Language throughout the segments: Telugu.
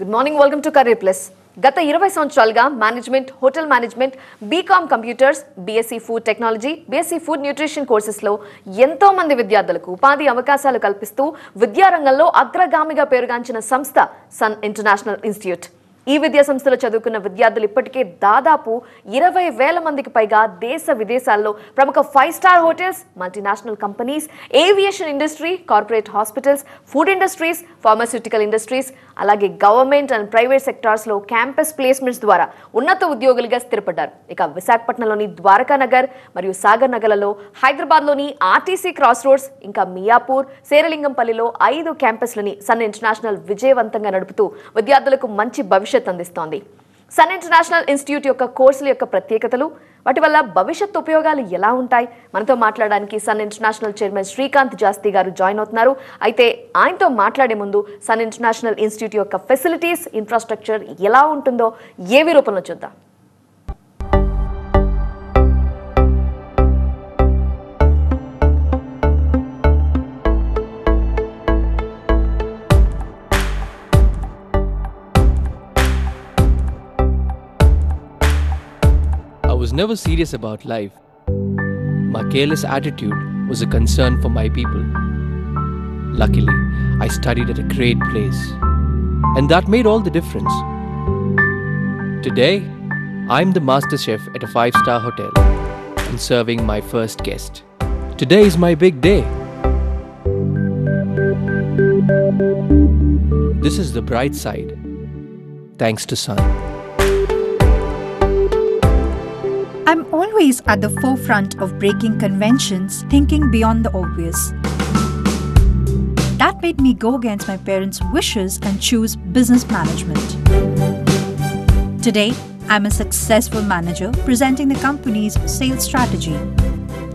Good morning, welcome to career plus. గత 20 సంవత్సరాలుగా management, hotel management, BCom computers, BSc food technology, BSc food nutrition కోర్సెస్లో ఎంతో మంది విద్యార్థులకు ఉపాధి అవకాశాలు కల్పిస్తూ విద్యారంగంలో అగ్రగామిగా పేరుగాంచిన సంస్థ సన్ ఇంటర్నేషనల్ ఇన్స్టిట్యూట్. ఈ విద్యా సంస్థలో చదువుకున్న విద్యార్థులు ఇప్పటికే దాదాపు 20,000 మందికి పైగా దేశ విదేశాల్లో ప్రముఖ five star hotels, multinational companies, aviation industry, corporate hospitals, food industries, pharmaceutical industries, అలాగే గవర్నమెంట్ అండ్ ప్రైవేట్ సెక్టార్స్లో క్యాంపస్ ప్లేస్మెంట్స్ ద్వారా ఉన్నత ఉద్యోగులుగా స్థిరపడ్డారు. ఇక విశాఖపట్నంలోని ద్వారకా నగర్ మరియు సాగర్ నగర్లలో, హైదరాబాద్లోని ఆర్టీసీ క్రాస్ రోడ్స్, ఇంకా మియాపూర్, శేరలింగంపల్లిలో 5 క్యాంపస్లని సన్ ఇంటర్నేషనల్ విజయవంతంగా నడుపుతూ విద్యార్థులకు మంచి భవిష్యత్ అందిస్తోంది. సన్ ఇంటర్నేషనల్ ఇన్స్టిట్యూట్ యొక్క కోర్సుల యొక్క ప్రత్యేకతలు, వాటి వల్ల భవిష్యత్తు ఉపయోగాలు ఎలా ఉంటాయి, మనతో మాట్లాడడానికి సన్ ఇంటర్నేషనల్ చైర్మన్ శ్రీకాంత్ జాస్తి గారు జాయిన్ అవుతున్నారు. అయితే ఆయనతో మాట్లాడే ముందు సన్ ఇంటర్నేషనల్ ఇన్స్టిట్యూట్ యొక్క ఫెసిలిటీస్, ఇన్ఫ్రాస్ట్రక్చర్ ఎలా ఉంటుందో ఏవి రూపంలో చూద్దాం. I was never serious about life. My careless attitude was a concern for my people. Luckily, I studied at a great place, and that made all the difference. Today, I'm the master chef at a 5-star hotel and serving my first guest. Today is my big day. This is the bright side, thanks to Sun. I'm always at the forefront of breaking conventions, thinking beyond the obvious. That made me go against my parents' wishes and choose business management. Today, I'm a successful manager presenting the company's sales strategy.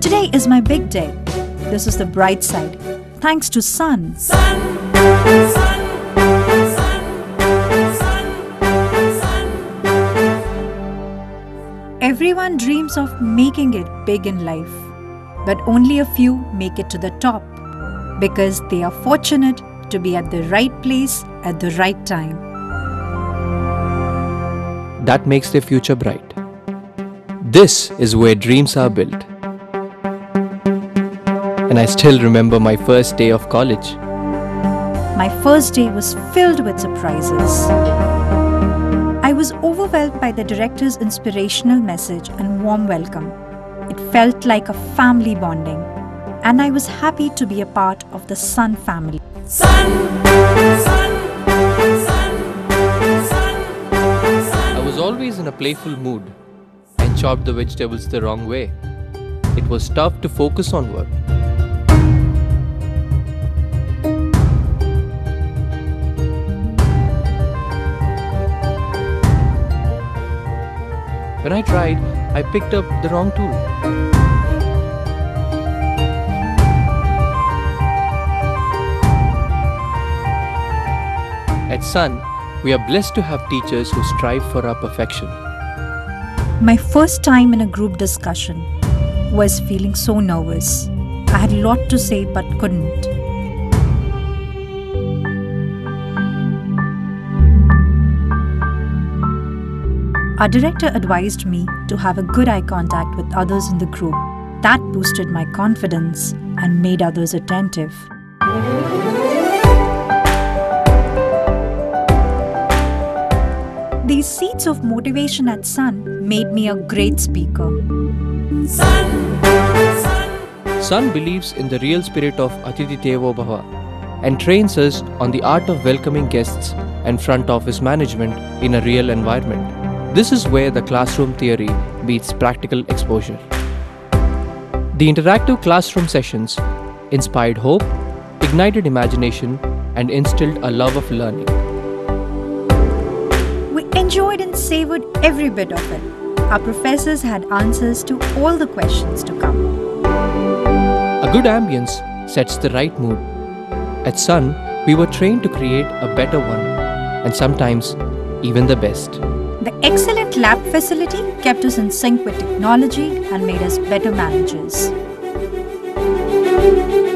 Today is my big day. This is the bright side, thanks to Sun. Sun. Everyone dreams of making it big in life, but only a few make it to the top because they are fortunate to be at the right place at the right time. That makes their future bright. This is where dreams are built. And I still remember my first day of college. My first day was filled with surprises. I was overwhelmed by the director's inspirational message and warm welcome. It felt like a family bonding, and I was happy to be a part of the Sun family. Sun. I was always in a playful mood and chopped the vegetables the wrong way. It was tough to focus on work. When I tried, I picked up the wrong tool. At Sun, we are blessed to have teachers who strive for our perfection. My first time in a group discussion was feeling so nervous. I had a lot to say but couldn't. Our director advised me to have a good eye contact with others in the group. That boosted my confidence and made others attentive. These seeds of motivation at Sun made me a great speaker. Sun believes in the real spirit of Atithi Devo Bhava and trains us on the art of welcoming guests and front office management in a real environment. This is where the classroom theory meets practical exposure. The interactive classroom sessions inspired hope, ignited imagination, and instilled a love of learning. We enjoyed and savored every bit of it. Our professors had answers to all the questions to come. A good ambience sets the right mood. At Sun, we were trained to create a better one, and sometimes even the best. The excellent lab facility kept us in sync with technology and made us better managers.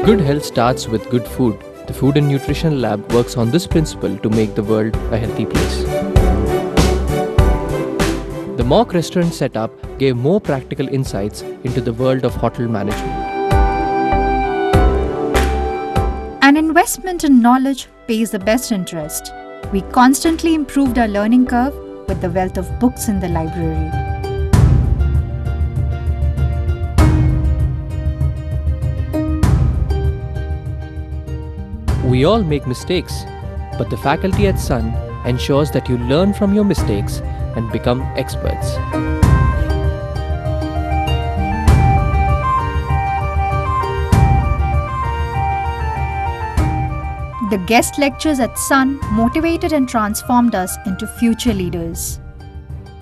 Good health starts with good food, The Food and Nutrition Lab works on this principle to make the world a healthy place. The mock restaurant setup gave more practical insights into the world of hotel management. An investment in knowledge pays the best interest. We constantly improved our learning curve with the wealth of books in the library. We all make mistakes, but the faculty at Sun ensures that you learn from your mistakes and become experts. The guest lectures at Sun motivated and transformed us into future leaders.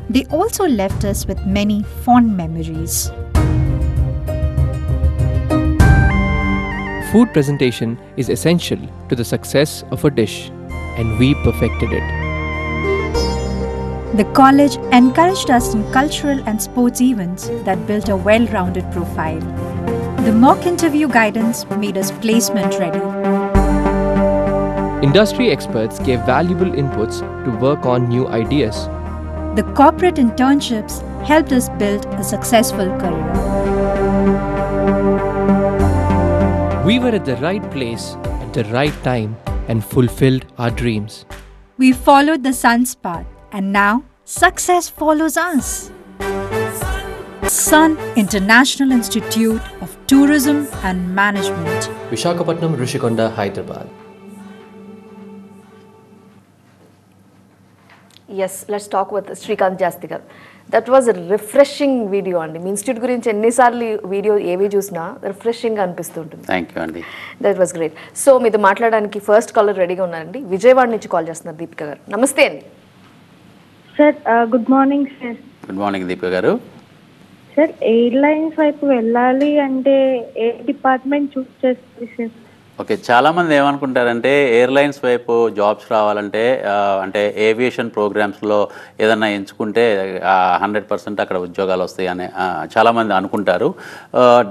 They also left us with many fond memories. Food presentation is essential to the success of a dish, and we perfected it. The college encouraged us in cultural and sports events that built a well-rounded profile. The mock interview guidance made us placement ready. Industry experts gave valuable inputs to work on new ideas. The corporate internships helped us build a successful career. We were at the right place at the right time and fulfilled our dreams. We followed the Sun's path, and now success follows us. Sun International Institute of Tourism and Management, Visakhapatnam, Rishikonda, Hyderabad. Yes, let's talk with Srikanth Jasti garu. That was a refreshing video అండి. మీ ఇన్స్టిట్యూట్ గురించి ఎన్నిసార్లు వీడియో ఏవి చూసినా రిఫ్రెషింగ్గా అనిపిస్తుంటుంది. థ్యాంక్ యూ అండి. That was great. సో మీతో మాట్లాడడానికి ఫస్ట్ కాలర్ రెడీగా ఉన్నారండి. విజయవాడ నుంచి కాల్ చేస్తున్నారు దీపిక గారు. నమస్తే అండి. Sir good morning sir. Good morning Deepika గారు. సార్ ఎయిర్లైన్స్ వైపు వెళ్ళాలి అంటే ఏ డిపార్ట్మెంట్ చూస్ చేస్తుంది సార్? ఓకే, చాలామంది ఏమనుకుంటారంటే ఎయిర్లైన్స్ వైపు జాబ్స్ రావాలంటే అంటే ఏవియేషన్ ప్రోగ్రామ్స్లో ఏదన్నా ఎంచుకుంటే 100% అక్కడ ఉద్యోగాలు వస్తాయి అని చాలామంది అనుకుంటారు.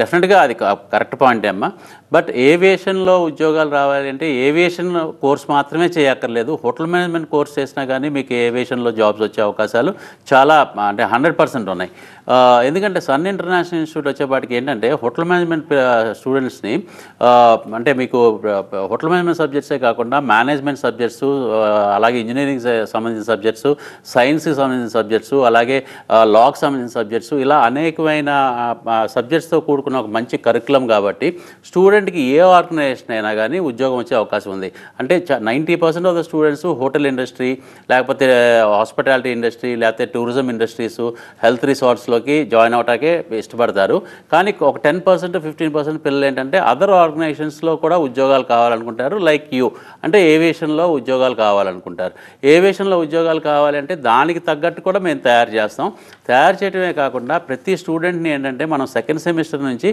డెఫినెట్గా అది కరెక్ట్ పాయింటే అమ్మా. బట్ ఏవియేషన్లో ఉద్యోగాలు రావాలి అంటే ఏవియేషన్ కోర్స్ మాత్రమే చేయక్కర్లేదు. హోటల్ మేనేజ్మెంట్ కోర్స్ చేసినా కానీ మీకు ఏవియేషన్లో జాబ్స్ వచ్చే అవకాశాలు చాలా అంటే 100% ఉన్నాయి. ఎందుకంటే సన్ ఇంటర్నేషనల్ ఇన్స్టిట్యూట్ వచ్చేపాటికి ఏంటంటే హోటల్ మేనేజ్మెంట్ స్టూడెంట్స్ని అంటే మీకు హోటల్ మేనేజ్మెంట్ సబ్జెక్ట్సే కాకుండా మేనేజ్మెంట్ సబ్జెక్ట్స్, అలాగే ఇంజనీరింగ్ సంబంధించిన సబ్జెక్ట్స్, సైన్స్కి సంబంధించిన సబ్జెక్ట్స్, అలాగే లాకి సంబంధించిన సబ్జెక్ట్స్, ఇలా అనేకమైన సబ్జెక్ట్స్తో కూడుకున్న ఒక మంచి కరికులం కాబట్టి స్టూడెంట్కి ఏ ఆర్గనైజేషన్ అయినా కానీ ఉద్యోగం వచ్చే అవకాశం ఉంది. అంటే 90% of the students hotel industry, లేకపోతే హాస్పిటాలిటీ ఇండస్ట్రీ, లేకపోతే టూరిజం ఇండస్ట్రీస్, హెల్త్ రిసార్ట్స్లోకి జాయిన్ అవటాకే ఇష్టపడతారు. కానీ ఒక 10% 15% పిల్లలు ఏంటంటే అదర్ ఆర్గనైజేషన్స్లో కూడా ఉద్యోగాలు కావాలనుకుంటారు. లైక్ యూ అంటే ఏవియేషన్లో ఉద్యోగాలు కావాలనుకుంటారు. ఏవియేషన్లో ఉద్యోగాలు కావాలంటే దానికి తగ్గట్టు కూడా మేము తయారు చేస్తాం. తయారు చేయడమే కాకుండా ప్రతి స్టూడెంట్ని ఏంటంటే మనం సెకండ్ సెమిస్టర్ నుంచి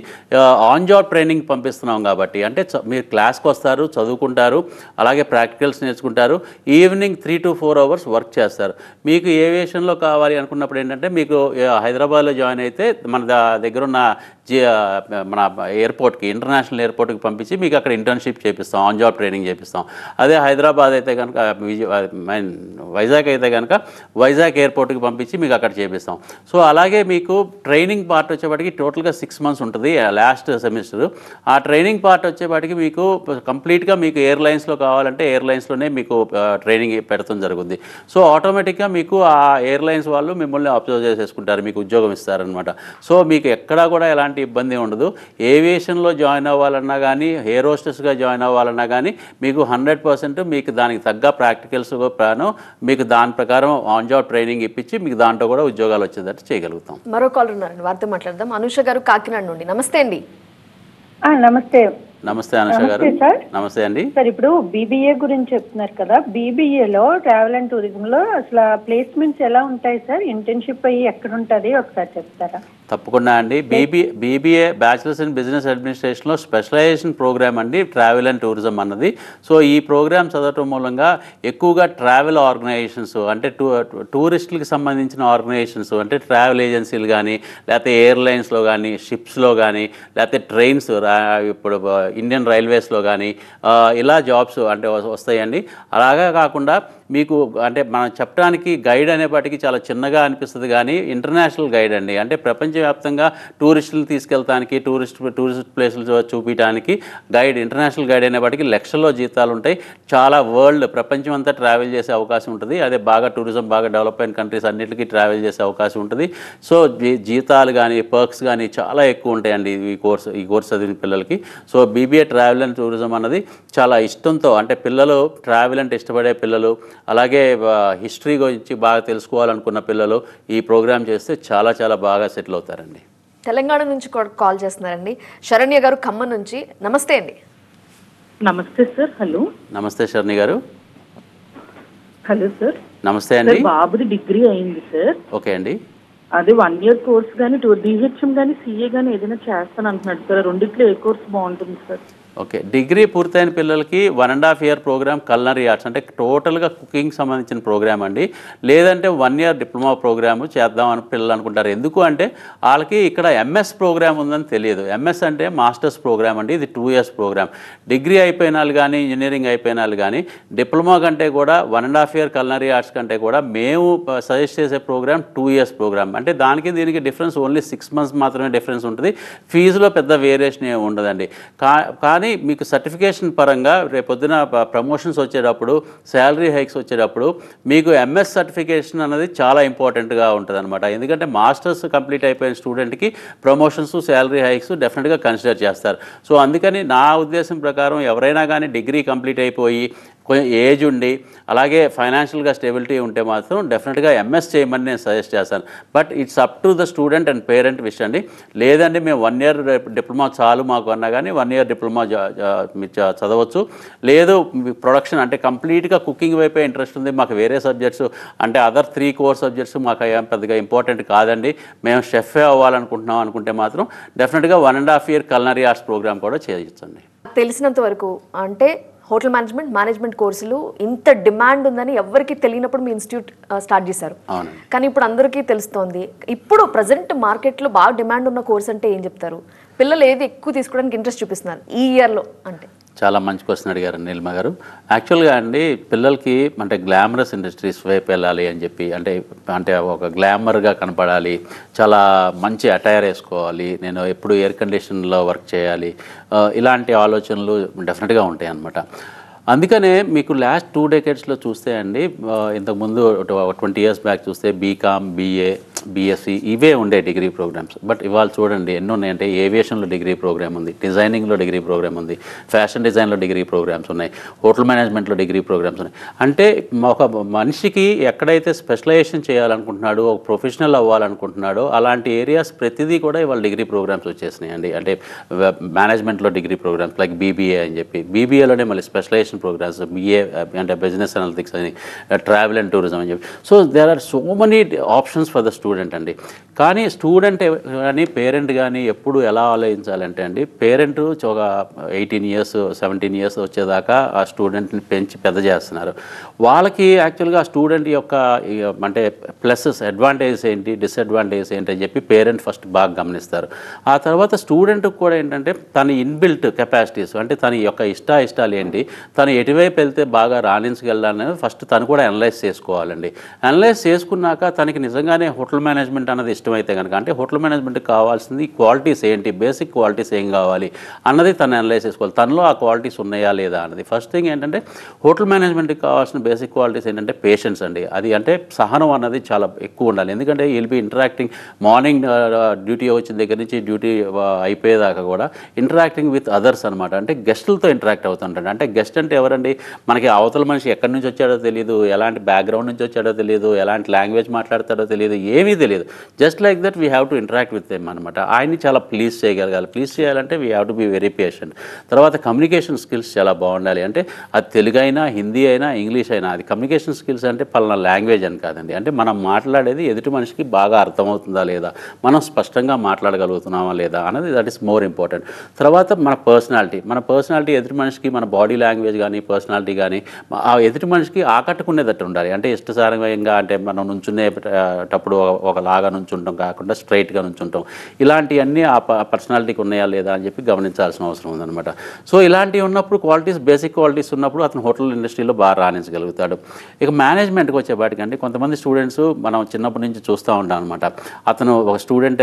ఆన్ జాబ్ ట్రైనింగ్ పంపిస్తున్నాం కాబట్టి అంటే మీరు క్లాస్కి వస్తారు, చదువుకుంటారు, అలాగే ప్రాక్టికల్స్ నేర్చుకుంటారు, ఈవినింగ్ 3 to 4 hours వర్క్ చేస్తారు. మీకు ఏవియేషన్లో కావాలి అనుకున్నప్పుడు ఏంటంటే మీకు హైదరాబాద్లో జాయిన్ అయితే మన దగ్గర ఉన్న మన ఎయిర్పోర్ట్కి, ఇంటర్నేషనల్ ఎయిర్పోర్ట్కి పంపించి మీకు అక్కడ ఇంటర్న్షిప్ చేపిస్తాం, ఆన్ జాబ్ ట్రైనింగ్ చేపిస్తాం. అదే హైదరాబాద్ అయితే కనుక వైజాగ్ అయితే కనుక వైజాగ్ ఎయిర్పోర్ట్కి పంపించి మీకు అక్కడ చేపిస్తాం. సో అలాగే మీకు ట్రైనింగ్ పార్ట్ వచ్చేపాటికి టోటల్గా 6 months ఉంటుంది లాస్ట్ సెమిస్టర్. ఆ ట్రైనింగ్ పార్ట్ వచ్చేపాటికి మీకు కంప్లీట్గా మీకు ఎయిర్లైన్స్లో కావాలంటే ఎయిర్లైన్స్లోనే మీకు ట్రైనింగ్ పెట్టడం జరుగుతుంది. సో ఆటోమేటిక్గా మీకు ఆ ఎయిర్లైన్స్ వాళ్ళు మిమ్మల్ని అబ్జర్వ్ చేసేసుకుంటారు, మీకు ఉద్యోగం ఇస్తారనమాట. సో మీకు ఎక్కడా కూడా ఎలాంటి ఇబ్బంది ఉండదు. ఏవియేషన్లో జాయిన్ అవ్వాలన్నా కానీ, ఎయిర్ హోస్టెస్గా జాయిన్ అవ్వాలన్నా కానీ మీకు 100% మీకు దానికి తగ్గ ప్రాక్టికల్స్ ప్లాను, మీకు దాని ప్రకారం ఆన్ జాబ్ ట్రైనింగ్ ఇప్పించి మీకు దాంట్లో కూడా ఉద్యోగాలు వచ్చేటట్టు చేయగలుగుతాం. మరో కాల్ ఉన్నారండి, వారితో మాట్లాడదాం. అనుష గారు కాకినాడ నుండి. నమస్తే అండి. నమస్తే. నమస్తే అనుష గారు. నమస్తే అండి. సార్ ఇప్పుడు బీబీఏ గురించి చెప్తున్నారు కదా, బీబీఏలో ట్రావెల్ అండ్ టూరిజంలో అసలు ప్లేస్మెంట్స్ ఎలా ఉంటాయి సార్? ఇంటర్న్షిప్ అయ్యి ఎక్కడ ఉంటుంది ఒకసారి చెప్తారా? తప్పకుండా అండి. బీబీఏ బ్యాచిలర్స్ ఇన్ బిజినెస్ అడ్మినిస్ట్రేషన్లో స్పెషలైజేషన్ ప్రోగ్రామ్ అండి ట్రావెల్ అండ్ టూరిజం అన్నది. సో ఈ ప్రోగ్రామ్ చదవటం మూలంగా ఎక్కువగా ట్రావెల్ ఆర్గనైజేషన్స్ అంటే టూరిస్టులకు సంబంధించిన ఆర్గనైజేషన్స్ అంటే ట్రావెల్ ఏజెన్సీలు కానీ, లేకపోతే ఎయిర్లైన్స్లో కానీ, షిప్స్లో కానీ, లేకపోతే ట్రైన్స్ ఇప్పుడు ఇండియన్ రైల్వేస్లో కానీ ఇలా జాబ్స్ అంటే వస్తాయండి. అలాగా కాకుండా మీకు అంటే మనం చెప్పడానికి గైడ్ అనేపాటికి చాలా చిన్నగా అనిపిస్తుంది, కానీ ఇంటర్నేషనల్ గైడ్ అండి. అంటే ప్రపంచవ్యాప్తంగా టూరిస్టులు తీసుకెళ్తానికి, టూరిస్ట్ ప్లేసులు చూపించడానికి గైడ్, ఇంటర్నేషనల్ గైడ్ అనేపాటికి లక్షల్లో జీతాలు ఉంటాయి. చాలా ప్రపంచం అంతా ట్రావెల్ చేసే అవకాశం ఉంటుంది. అదే బాగా టూరిజం బాగా డెవలప్ అయిన కంట్రీస్ అన్నిటికీ ట్రావెల్ చేసే అవకాశం ఉంటుంది. సో జీతాలు కానీ పర్క్స్ కానీ చాలా ఎక్కువ ఉంటాయండి ఈ కోర్స్ చదివిన పిల్లలకి. So BBA travel and tourism అన్నది చాలా ఇష్టంతో, అంటే పిల్లలు ట్రావెల్ అంటే ఇష్టపడే పిల్లలు, అలాగే హిస్టరీ గురించి బాగా తెలుసుకోవాలనుకున్న పిల్లలు ఈ ప్రోగ్రామ్ చేస్తే చాలా చాలా బాగా సెటిల్ అవుతారండి. తెలంగాణ నుంచి కాల్ చేస్తున్నారండి శరణ్య గారు ఖమ్మం నుంచి. నమస్తే అండి. నమస్తే సార్. హలో. నమస్తే శరణ్య గారు. Hello sir. నమస్తే అండి. బాబుది డిగ్రీ అయింది సార్. ఓకే అండి. అదే 1 year కోర్స్ కానీ డిహెచ్ఎం కానీ సిఏ కానీ ఏదైనా చేస్తాను అంటున్నాడు సార్. రెండిట్లో ఏ కోర్స్ బాగుంటుంది సార్? ఓకే, డిగ్రీ పూర్తయిన పిల్లలకి 1.5 year ప్రోగ్రామ్ కల్నరీ ఆర్ట్స్ అంటే టోటల్గా కుకింగ్ సంబంధించిన ప్రోగ్రామ్ అండి. లేదంటే 1 year డిప్లొమా ప్రోగ్రాము చేద్దామని పిల్లలు అనుకుంటారు. ఎందుకు అంటే వాళ్ళకి ఇక్కడ ఎంఎస్ ప్రోగ్రామ్ ఉందని తెలియదు. ఎంఎస్ అంటే మాస్టర్స్ ప్రోగ్రామ్ అండి. ఇది 2 years ప్రోగ్రామ్. డిగ్రీ అయిపోయిన వాళ్ళు కానీ, ఇంజనీరింగ్ అయిపోయిన వాళ్ళు కానీ డిప్లొమా కంటే కూడా 1.5 year కల్నరీ ఆర్ట్స్ కంటే కూడా మేము సజెస్ట్ చేసే ప్రోగ్రామ్ 2 years ప్రోగ్రామ్. అంటే దానికి దీనికి డిఫరెన్స్ ఓన్లీ 6 months మాత్రమే డిఫరెన్స్ ఉంటుంది. ఫీజులో పెద్ద వేరియేషన్ ఏమి ఉండదండి. కానీ మీకు సర్టిఫికేషన్ పరంగా రేపొద్దున ప్రమోషన్స్ వచ్చేటప్పుడు, శాలరీ హైక్స్ వచ్చేటప్పుడు మీకు ఎంఎస్ సర్టిఫికేషన్ అనేది చాలా ఇంపార్టెంట్గా ఉంటుంది అనమాట. ఎందుకంటే మాస్టర్స్ కంప్లీట్ అయిపోయిన స్టూడెంట్కి ప్రమోషన్స్, శాలరీ హైక్స్ డెఫినెట్గా కన్సిడర్ చేస్తారు. సో అందుకని నా ఉద్దేశం ప్రకారం ఎవరైనా కానీ డిగ్రీ కంప్లీట్ అయిపోయి కొంచెం ఏజ్ ఉండి అలాగే ఫైనాన్షియల్గా స్టెబిలిటీ ఉంటే మాత్రం డెఫినెట్గా ఎంఎస్ చేయమని నేను సజెస్ట్ చేస్తాను. But it's up to the student and parent wish అండి. లేదండి మేము 1 year డిప్లొమా చాలు మాకు అన్నా కానీ 1 year డిప్లొమా చదవచ్చు. లేదు ప్రొడక్షన్ అంటే కంప్లీట్గా కుకింగ్ వైపే ఇంట్రెస్ట్ ఉంది, మాకు వేరే సబ్జెక్ట్స్ అంటే అదర్ 3 core సబ్జెక్ట్స్ మాకు పెద్దగా ఇంపార్టెంట్ కాదండి, మేము షెఫే అవ్వాలనుకుంటున్నాం అనుకుంటే మాత్రం డెఫినెట్గా 1.5 year కల్నరీ ఆర్ట్స్ ప్రోగ్రామ్ కూడా చేయొచ్చండి. తెలిసినంత వరకు అంటే హోటల్ మేనేజ్మెంట్ కోర్సులు ఇంత డిమాండ్ ఉందని ఎవరికి తెలియనప్పుడు మీ ఇన్స్టిట్యూట్ స్టార్ట్ చేశారు. కానీ ఇప్పుడు అందరికీ తెలుస్తోంది. ఇప్పుడు ప్రజెంట్ మార్కెట్లో బాగా డిమాండ్ ఉన్న కోర్స్ అంటే ఏం చెప్తారు? పిల్లలు ఏది ఎక్కువ తీసుకోవడానికి ఇంట్రెస్ట్ చూపిస్తున్నారు ఈ ఇయర్లో అంటే? చాలా మంచి క్వశ్చన్ అడిగారు నీలిమ గారు. యాక్చువల్గా అండి పిల్లలకి అంటే గ్లామరస్ ఇండస్ట్రీస్ వైపు వెళ్ళాలి అని చెప్పి, అంటే ఒక గ్లామర్గా కనపడాలి, చాలా మంచి అటైర్ వేసుకోవాలి, నేను ఎప్పుడు ఎయిర్ కండిషన్లో వర్క్ చేయాలి, ఇలాంటి ఆలోచనలు డెఫినెట్గా ఉంటాయి అన్నమాట. అందుకనే మీకు లాస్ట్ 2 decadesలో చూస్తే అండి, ఇంతకుముందు 20 years బ్యాక్ చూస్తే బీకామ్, బీఏ, బీఎస్సీ ఇవే ఉండే డిగ్రీ ప్రోగ్రామ్స్. బట్ ఇవాళ చూడండి ఎన్ని ఉన్నాయంటే ఏవియేషన్లో డిగ్రీ ప్రోగ్రామ్ ఉంది, డిజైనింగ్లో డిగ్రీ ప్రోగ్రామ్ ఉంది, ఫ్యాషన్ డిజైన్లో డిగ్రీ ప్రోగ్రామ్స్ ఉన్నాయి, హోటల్ మేనేజ్మెంట్లో డిగ్రీ ప్రోగ్రామ్స్ ఉన్నాయి. అంటే ఒక మనిషికి ఎక్కడైతే స్పెషలైజేషన్ చేయాలనుకుంటున్నాడో, ఒక ప్రొఫెషనల్ అవ్వాలనుకుంటున్నాడో అలాంటి ఏరియాస్ ప్రతిదీ కూడా ఇవాళ డిగ్రీ ప్రోగ్రామ్స్ వచ్చేసినాయండి. అంటే మేనేజ్మెంట్లో డిగ్రీ ప్రోగ్రామ్స్ లైక్ బీబీఏ అని చెప్పి, బీబీఏలోనే మళ్ళీ స్పెషలైజేషన్ ప్రోగ్రామ్స్, బిఏ అంటే బిజినెస్ అనలిటిక్స్ అని, ట్రావెల్ అండ్ టూరిజం అని చెప్పి. So there are so many options for the student అండి. కానీ స్టూడెంట్ కానీ పేరెంట్ కానీ ఎప్పుడు ఎలా ఆలోచించాలంటే అండి, పేరెంట్ ఒక 18 years 17 years వచ్చేదాకా ఆ స్టూడెంట్ని పెంచి పెద్ద చేస్తున్నారు. వాళ్ళకి యాక్చువల్గా ఆ స్టూడెంట్ యొక్క అంటే ప్లసెస్, అడ్వాంటేజెస్ ఏంటి, డిసడ్వాంటేజెస్ ఏంటి అని చెప్పి పేరెంట్ ఫస్ట్ బాగా గమనిస్తారు. ఆ తర్వాత స్టూడెంట్కి కూడా ఏంటంటే తన ఇన్బిల్ట్ కెపాసిటీస్ అంటే తన యొక్క ఇష్టాలు ఏంటి, తను ఎటువైపు వెళ్తే బాగా రాణించగలడనేది ఫస్ట్ తను కూడా అనలైజ్ చేసుకోవాలండి. అనలైజ్ చేసుకున్నాక తనకి నిజంగానే హోటల్ మేనేజ్మెంట్ అన్నది ఇష్టమైతే కనుక, అంటే హోటల్ మేనేజ్మెంట్కి కావాల్సింది క్వాలిటీస్ ఏంటి, బేసిక్ క్వాలిటీస్ ఏం కావాలి అన్నది తను అనలైజ్ చేసుకోవాలి. తనలో ఆ క్వాలిటీస్ ఉన్నాయా లేదా అన్నది ఫస్ట్ థింగ్. ఏంటంటే హోటల్ మేనేజ్మెంట్కి కావాల్సిన బేసిక్ క్వాలిటీస్ ఏంటంటే పేషెన్స్ అండి. అది అంటే సహనం అన్నది చాలా ఎక్కువ ఉండాలి. ఎందుకంటే will be interacting morning duty వచ్చిన దగ్గర నుంచి డ్యూటీ అయిపోయేదాకా కూడా ఇంటరాక్టింగ్ విత్ అదర్స్ అనమాట. అంటే గెస్టులతో ఇంటరాక్ట్ అవుతుంటాడు. అంటే గెస్ట్ అంటే ఎవరండి, మనకి అవతల మనిషి ఎక్కడి నుంచి వచ్చాడో తెలియదు, ఎలాంటి బ్యాక్గ్రౌండ్ నుంచి వచ్చాడో తెలియదు, ఎలాంటి లాంగ్వేజ్ మాట్లాడతాడో తెలియదు, ఏమీ ఏమీ తెలియదు. Just like that we have to interact with them అనమాట. ఆయన్ని చాలా ప్లీజ్ చేయగలగాలి. ప్లీజ్ చేయాలంటే we have to be very patient. తర్వాత కమ్యూనికేషన్ స్కిల్స్ చాలా బాగుండాలి. అంటే అది తెలుగు అయినా, హిందీ అయినా, ఇంగ్లీష్ అయినా, అది కమ్యూనికేషన్ స్కిల్స్ అంటే పలానా లాంగ్వేజ్ అని కాదండి. అంటే మనం మాట్లాడేది ఎదుటి మనిషికి బాగా అర్థమవుతుందా లేదా, మనం స్పష్టంగా మాట్లాడగలుగుతున్నామా లేదా అన్నది దట్ ఈస్ మోర్ ఇంపార్టెంట్. తర్వాత మన పర్సనాలిటీ ఎదుటి మనిషికి, మన బాడీ లాంగ్వేజ్ కానీ, పర్సనాలిటీ కానీ ఆ ఎదుటి మనిషికి ఆకట్టుకునేటట్టు ఉండాలి. అంటే ఇష్టసారంగా, అంటే మనం నుంచునేటప్పుడు ఒకలాగా నుంచుంటాం కాకుండా స్ట్రైట్గా నుంచుంటాం. ఇలాంటివన్నీ ఆ పర్సనాలిటీకి ఉన్నాయా లేదా అని చెప్పి గమనించాల్సిన అవసరం ఉందన్నమాట. సో ఇలాంటివి ఉన్నప్పుడు బేసిక్ క్వాలిటీస్ ఉన్నప్పుడు అతను హోటల్ ఇండస్ట్రీలో బాగా రాణించగలుగుతాడు. ఇక మేనేజ్మెంట్కి వచ్చేపాటికంటే కొంతమంది స్టూడెంట్స్ మనం చిన్నప్పటి నుంచి చూస్తూ ఉంటాం అనమాట. అతను ఒక స్టూడెంట్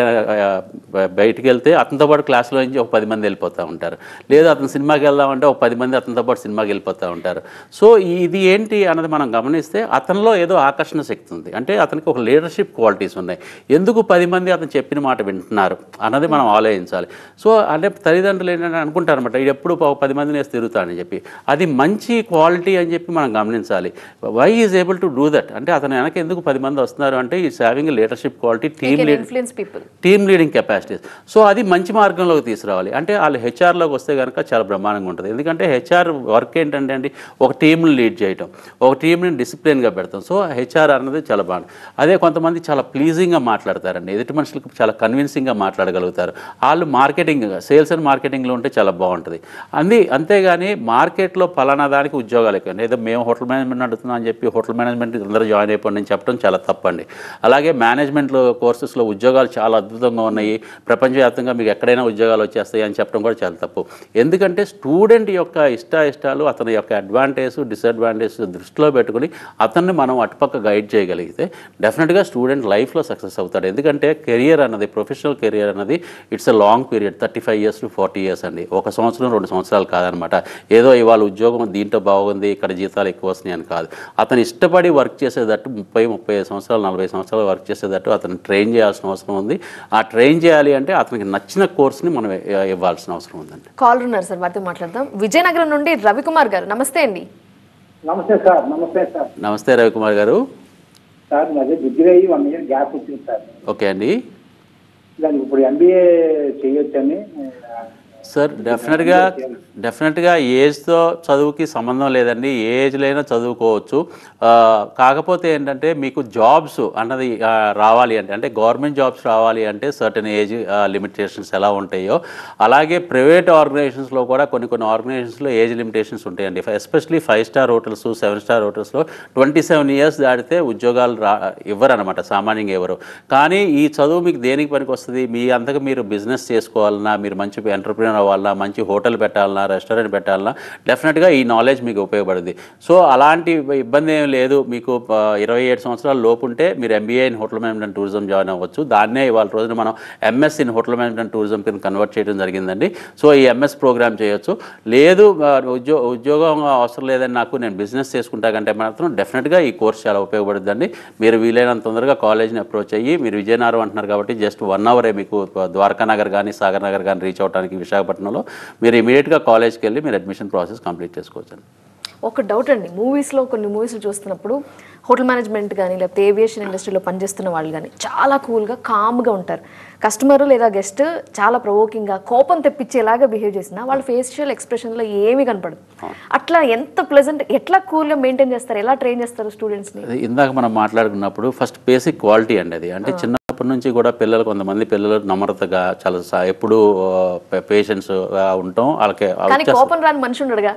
బయటికి వెళ్తే అతనితో పాటు క్లాస్లో నుంచి ఒక 10 మంది వెళ్ళిపోతూ ఉంటారు. లేదా అతను సినిమాకి వెళ్దామంటే ఒక 10 మంది అతనితో పాటు సినిమాకి వెళ్ళిపోతూ ఉంటారు. సో ఇది ఏంటి అన్నది మనం గమనిస్తే అతనిలో ఏదో ఆకర్షణ శక్తి ఉంది. అంటే అతనికి ఒక లీడర్షిప్ క్వాలిటీస్ ఉన్నాయి. ఎందుకు 10 మంది అతను చెప్పిన మాట వింటున్నారు అన్నది మనం ఆలోచించాలి. సో అంటే తల్లిదండ్రులు ఏంటంటే అనుకుంటారు అనమాట, ఇది ఎప్పుడు 10 మందిని వేసి తిరుగుతాడని చెప్పి. అది మంచి క్వాలిటీ అని చెప్పి మనం గమనించాలి. Why is able to do that అంటే అతను వెనక ఎందుకు 10 మంది వస్తున్నారు అంటే is having leadership quality, team leading capacities. So అది మంచి మార్గంలోకి తీసుకురావాలి. అంటే వాళ్ళు హెచ్ఆర్లోకి వస్తే కనుక చాలా బ్రహ్మాండంగా ఉంటుంది. ఎందుకంటే హెచ్ఆర్ వర్క్ ఏంటంటే అండి, ఒక టీంని లీడ్ చేయటం, ఒక టీంని డిసిప్లిన్గా పెడతాం. సో హెచ్ఆర్ అన్నది చాలా బాగుంది. అదే కొంతమంది చాలా ప్లీజింగ్గా మాట్లాడతారండి, ఎదుటి మనుషులకు చాలా కన్విన్సింగ్గా మాట్లాడగలుగుతారు. వాళ్ళు సేల్స్ అండ్ మార్కెటింగ్లో ఉంటే చాలా బాగుంటుంది. అంతేగాని మార్కెట్లో పలానా దానికి ఉద్యోగాలు ఎక్కువ, ఏదో మేము హోటల్ మేనేజ్మెంట్ అడుగుతున్నాం అని చెప్పి హోటల్ మేనేజ్మెంట్ అందరూ జాయిన్ అయిపోండి అని చెప్పడం చాలా తప్పండి. అలాగే మేనేజ్మెంట్లో కోర్సెస్లో ఉద్యోగాలు చాలా అద్భుతంగా ఉన్నాయి, ప్రపంచవ్యాప్తంగా మీకు ఎక్కడైనా ఉద్యోగాలు వచ్చేస్తాయి అని చెప్పడం కూడా చాలా తప్పు. ఎందుకంటే స్టూడెంట్ యొక్క ఇష్టాలు, అతని యొక్క అడ్వాంటేజ్ డిసడ్వాంటేజ్ దృష్టిలో పెట్టుకుని అతన్ని మనం అటుపక్క గైడ్ చేయగలిగితే డెఫినెట్గా స్టూడెంట్ లైఫ్లో సక్సెస్ అవుతాడు. ఎందుకంటే కెరియర్ అన్నది, ప్రొఫెషనల్ కెరియర్ అన్నది it's a long period, 35 years to 40 years అండి. 1 సంవత్సరం 2 సంవత్సరాలు కాదనమాట. ఏదో ఇవాళ ఉద్యోగం దీంట్లో బాగుంది, ఇక్కడ జీతాలు ఎక్కువ వస్తున్నాయి అని కాదు. అతను ఇష్టపడి వర్క్ చేసేటట్టు 30-35 సంవత్సరాలు 40 సంవత్సరాలు వర్క్ చేసేటట్టు అతను ట్రైన్ చేయాల్సిన అవసరం ఉంది. ఆ ట్రైన్ చేయాలి అంటే అతనికి నచ్చిన కోర్స్ని మనం ఇవ్వాల్సిన అవసరం ఉందండి. కాల్ ఉన్నారు సార్, వారితో మాట్లాడదాం. విజయనగరం నుండి రవికుమార్ గారు, నమస్తే అండి. నమస్తే సార్. నమస్తే సార్. నమస్తే రవికుమార్ గారు. సార్ నాది డిగ్రీ అయ్యి 1 year గ్యాప్ వచ్చింది సార్. ఓకే అండి. దానికి ఇప్పుడు MBA చేయొచ్చని. సార్ డెఫినెట్గా ఏజ్తో చదువుకి సంబంధం లేదండి, ఏ ఏజ్లో అయినా చదువుకోవచ్చు. కాకపోతే ఏంటంటే మీకు జాబ్స్ అన్నది రావాలి అంటే గవర్నమెంట్ జాబ్స్ రావాలి అంటే సర్టన్ ఏజ్ లిమిటేషన్స్ ఎలా ఉంటాయో అలాగే ప్రైవేట్ ఆర్గనైజేషన్స్లో కూడా కొన్ని ఆర్గనైజేషన్స్లో ఏజ్ లిమిటేషన్స్ ఉంటాయండి. ఎస్పెషలీ 5-star హోటల్స్ 7-star హోటల్స్లో 27 years దాటితే ఉద్యోగాలు ఇవ్వరనమాట, సామాన్యంగా ఎవరు. కానీ ఈ చదువు మీకు దేనికి పనికి వస్తుంది? మీ అంతకు మీరు బిజినెస్ చేసుకోవాలన్నా, మీరు మంచి ఎంటర్ప్రీనర్ అవ్వాలన్నా, మంచి హోటల్ పెట్టాలన్నా, రెస్టారెంట్ పెట్టాలన్నా డెఫినెట్గా ఈ నాలెడ్జ్ మీకు ఉపయోగపడుతుంది. సో అలాంటి ఇబ్బంది ఏం లేదు. మీకు 27 సంవత్సరాల లోపు ఉంటే మీరు MBA in hotel management tourism join అవ్వచ్చు. దాన్నే ఇవాళ రోజున మనం MS in hotel management tourism కింద కన్వర్ట్ చేయడం జరిగిందండి. సో ఈ MS ప్రోగ్రామ్ చేయొచ్చు. లేదు ఉద్యోగం అవసరం లేదని నాకు నేను బిజినెస్ చేసుకుంటా కంటే మాత్రం డెఫినెట్గా ఈ కోర్స్ చాలా ఉపయోగపడుతుందండి. మీరు వీలైనంత తొందరగా కాలేజ్ని అప్రోచ్ అయ్యి, మీరు విజయనగరం అంటున్నారు కాబట్టి జస్ట్ 1 hour మీకు ద్వారకా నగర్ కానీ సాగర్ నగర్ కానీ రీచ్ అవడానికి విశాఖపట్నంలో మీరు ఇమీడియట్గా కాలేజ్కి వెళ్ళి మీరు అడ్మిషన్ ప్రాసెస్ కంప్లీట్ చేసుకోవచ్చు. ఒక డౌట్ అండి, కొన్ని మూవీస్లో చూస్తున్నప్పుడు హోటల్ మేనేజ్మెంట్ కానీ లేకపోతే ఏవియేషన్ ఇండస్ట్రీలో పనిచేస్తున్న వాళ్ళు కానీ చాలా కూల్గా కామ్గా ఉంటారు. కస్టమర్ లేదా గెస్ట్ చాలా ప్రొవోకింగ్గా కోపం తెప్పించేలాగా బిహేవ్ చేసినా వాళ్ళ ఫేషియల్ ఎక్స్ప్రెషన్లో ఏమీ కనపడదు. అట్లా ఎంత ప్లెజెంట్, ఎట్లా కూల్గా మెయింటైన్ చేస్తారు, ఎలా ట్రైన్ చేస్తారు స్టూడెంట్స్ని? ఇందాక మనం మాట్లాడుకున్నప్పుడు ఫస్ట్ బేసిక్ క్వాలిటీ అండి అది. అంటే చిన్నప్పటి నుంచి కూడా కొంతమంది పిల్లలు నమ్రతగా చాలా ఎప్పుడు పేషెన్స్గా ఉంటాం. వాళ్ళకి కోపం రాని మనిషి ఉండడుగా.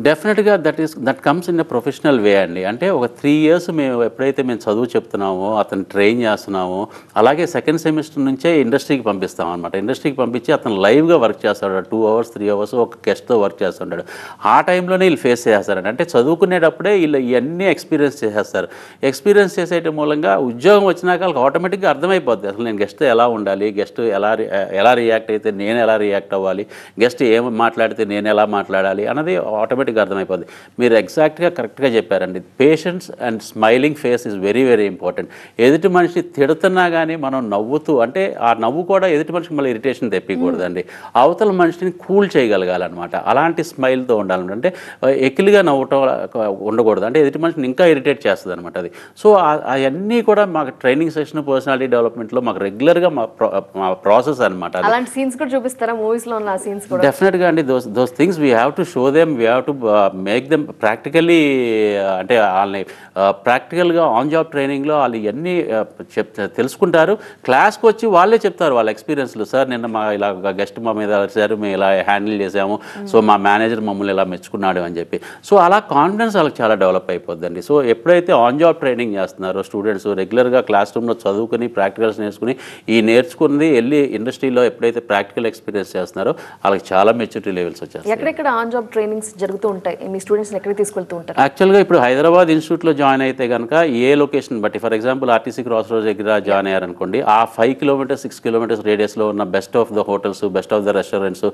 డెఫినెట్గా that comes in a professional వే అండి. అంటే ఒక 3 years ఎప్పుడైతే మేము చదువు చెప్తున్నామో, అతను ట్రైన్ చేస్తున్నామో, అలాగే 2nd semester నుంచే ఇండస్ట్రీకి పంపిస్తాం అనమాట. ఇండస్ట్రీకి పంపించి అతను లైవ్గా వర్క్ చేస్తాడు. 2 hours 3 hours ఒక గెస్ట్తో వర్క్ చేస్తుంటాడు. ఆ టైంలోనే వీళ్ళు ఫేస్ చేస్తారండి. అంటే చదువుకునేటప్పుడే వీళ్ళు ఇవన్నీ ఎక్స్పీరియన్స్ చేసేస్తారు. ఎక్స్పీరియన్స్ చేసేయటం మూలంగా ఉద్యోగం వచ్చినాక వాళ్ళకి ఆటోమేటిక్గా అర్థమైపోద్ది అసలు నేను గెస్ట్తో ఎలా ఉండాలి, గెస్ట్ ఎలా రియాక్ట్ అయితే నేను ఎలా రియాక్ట్ అవ్వాలి, గెస్ట్ ఏం మాట్లాడితే నేను ఎలా మాట్లాడాలి అన్నది ఆటోమేటిక్ ఆటోమేటిక్గా అర్థమైపోద్ది. మీరు ఎగ్జాక్ట్గా కరెక్ట్గా చెప్పారండి. Patience and smiling face is very very important. ఎదుటి మనిషి తిడుతున్నా కానీ మనం నవ్వుతూ, అంటే ఆ నవ్వు కూడా ఎదుటి మనిషికి మళ్ళీ ఇరిటేషన్ తెప్పకూడదండి, అవతల మనిషిని కూల్ చేయగలగాలన్నమాట. అలాంటి స్మైల్తో ఉండాలంటే, అంటే ఎకిలిగా నవ్వటం ఉండకూడదు, అంటే ఎదుటి మనిషిని ఇంకా ఇరిటేట్ చేస్తుంది అనమాట అది. సో అవన్నీ కూడా మాకు ట్రైనింగ్ సెషన్ పర్సనాలిటీ డెవలప్మెంట్లో మాకు రెగ్యులర్గా మా ప్రాసెస్ అనమాట. అలాంటి సీన్స్ కూడా చూపిస్తారా మూవీస్లో ఉన్న సీన్స్ కూడా? డెఫినెట్గా అండి. Those things we have to show them, we have to make them practically, అంటే వాళ్ళని ప్రాక్టికల్గా ఆన్ జాబ్ ట్రైనింగ్లో వాళ్ళు ఇవన్నీ తెలుసుకుంటారు. క్లాస్కి వచ్చి వాళ్ళే చెప్తారు వాళ్ళ ఎక్స్పీరియన్స్లు. సార్ నిన్న మా ఇలా గెస్ట్ మా మీద వచ్చారు, మేము ఇలా హ్యాండిల్ చేసాము, సో మా మేనేజర్ మమ్మల్ని ఇలా మెచ్చుకున్నాడు అని చెప్పి. సో అలా కాన్ఫిడెన్స్ వాళ్ళకి చాలా డెవలప్ అయిపోద్దండి. సో ఎప్పుడైతే ఆన్ జాబ్ ట్రైనింగ్ చేస్తున్నారో స్టూడెంట్స్ రెగ్యులర్గా క్లాస్ రూమ్లో చదువుకుని ప్రాక్టికల్స్ నేర్చుకుని ఈ నేర్చుకున్నది వెళ్ళి ఇండస్ట్రీలో ఎప్పుడైతే ప్రాక్టికల్ ఎక్స్పీరియన్స్ చేస్తున్నారో వాళ్ళకి చాలా మెచ్యూరిటీ లెవెల్స్ వచ్చేస్తాయి. ఎక్కడెక్కడ ఆన్ జాబ్ ట్రైనింగ్స్ జరుగుతూ ఉంటాయి? మీ స్టూడెంట్స్ ఎక్కడికి తీసుకెళ్తూ ఉంటారు? యాక్చువల్గా ఇప్పుడు హైదరాబాద్ ఇన్స్టిట్యూట్లో జాయిన్ అయితే కనుక ఏ లొకేషన్ బట్టి, for example RTC cross road దగ్గర జాయిన్ అయ్యారనుకోండి, ఆ 5 కిలోమీటర్స్ 6 కిలోమీటర్స్ రేడియస్లో ఉన్న best of the hotels, best of the restaurants,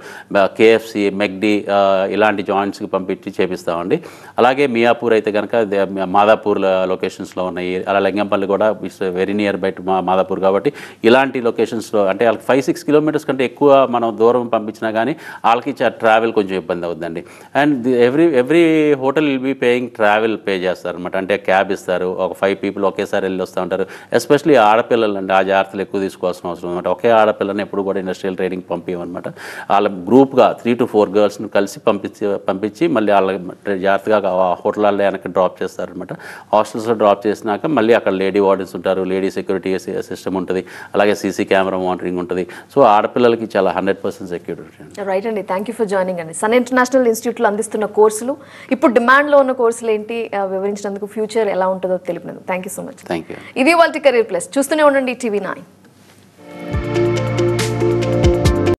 KFC, McD ఇలాంటి జాయింట్స్కి పంపించి చేపిస్తామండి. అలాగే మియాపూర్ అయితే కనుక మాదాపూర్ లొకేషన్స్లో ఉన్నాయి, అలా లింగంపల్లి కూడా it's very near by to Madhapur. కాబట్టి ఇలాంటి లొకేషన్స్లో అంటే వాళ్ళకి 5-6 కిలోమీటర్స్ కంటే ఎక్కువ మనం దూరం పంపించినా కానీ వాళ్ళకి ట్రావెల్ కొంచెం ఇబ్బంది అవుతుందండి. And every hotel will be paying travel pay చేస్తారు అనమాట. అంటే క్యాబ్ ఇస్తారు, ఒక 5 పీపుల్ ఒకేసారి వెళ్ళి వస్తూ ఉంటారు. ఎస్పెషలీ ఆడపిల్లలు అండి, ఆ జాగ్రత్తలు ఎక్కువ తీసుకోవాల్సిన అవసరం అనమాట. ఒకే ఆడపిల్లని ఎప్పుడు కూడా ఇండస్ట్రియల్ ట్రైనింగ్ పంపించమన్నమాట. వాళ్ళ గ్రూప్గా 3 to 4 గర్ల్స్ని కలిసి పంపించి మళ్ళీ వాళ్ళ జాగ్రత్తగా హోటల్లో వెనక్కి డ్రాప్ చేస్తారనమాట. హాస్టల్స్లో డ్రాప్ చేసినాక మళ్ళీ అక్కడ లేడీ వార్డెన్స్ ఉంటారు, లేడీ సెక్యూరిటీ సిస్టమ్ ఉంటుంది, అలాగే సీసీ కెమెరా మానిటరింగ్ ఉంటుంది. సో ఆడపిల్లలకి చాలా 100% సెక్యూరిటీ. రైట్ అండి, థ్యాంక్ యూ ఫర్ జాయినింగ్ అండి. సన్ ఇంటర్నేషనల్ ఇన్స్టిట్యూట్లో అందిస్తున్న కోర్సులు, ఇప్పుడు డిమాండ్లో ఉన్న కోర్సులు ఏంటి వివరించినందుకు, ఫ్యూచర్ ఎలా ఉంటుందో తెలిపినందుకు thank you so much. Thank you. ఇది వాళ్ళ కెరీర్ ప్లస్. చూస్తూనే ఉండండి TV9.